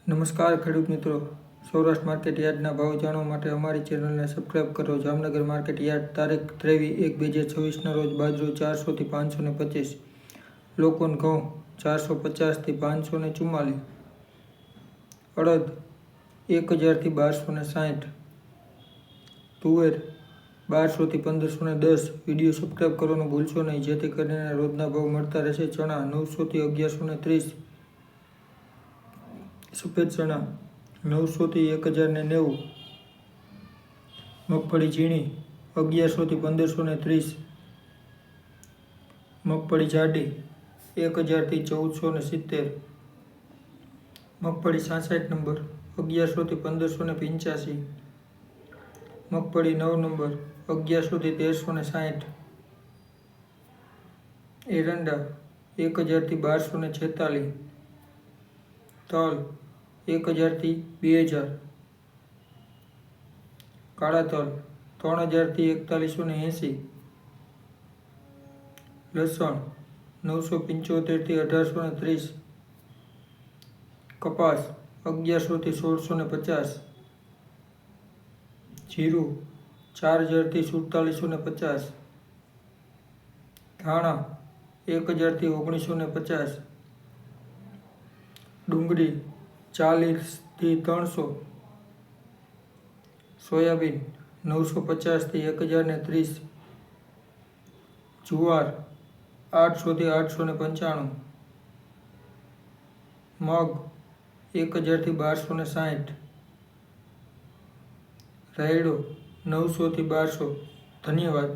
નમસ્કાર ખેડૂત મિત્રો, સૌરાષ્ટ્ર માર્કેટ યાર્ડના ભાવ જાણવા માટે અમારી ચેનલને સબસ્ક્રાઇબ કરો. જામનગર માર્કેટ યાર્ડ તારીખ 23/1/2026 રોજ બાજરો 400 થી 525, લોકવન ઘઉં 450 થી 544, અડદ 1000 થી 1260, તુવેર 1200 થી 1510. વિડીયો સબસ્ક્રાઇબ કરવાનું ભૂલશો નહીં, જેથી કરીને રોજના ભાવ મળતા રહેશે. ચણા 900 થી 1130, સફેદ ચણા 900 થી 1090, મગફળી ઝીણી 1100 થી 1530, મગફળી જાડી 1000 થી 1470, મગફળી 66 નંબર 1100 થી 1585, મગફળી 9 નંબર 1100 થી 1360, એરંડા 1000 થી 1246, તલ 1000 થી 2000, કાળા તલ 3000 થી 4180, લસણ 975 થી 1830, કપાસ 1100 થી 1650, જીરું 4000 થી 4750, ધાણા 1000 થી 1950, ડુંગળી 40 થી 300, સોયાબીન 950 થી 1030, જુવાર 800 થી 895, મગ 1000 થી 1260, રાયડો 900 થી 1200. ધન્યવાદ.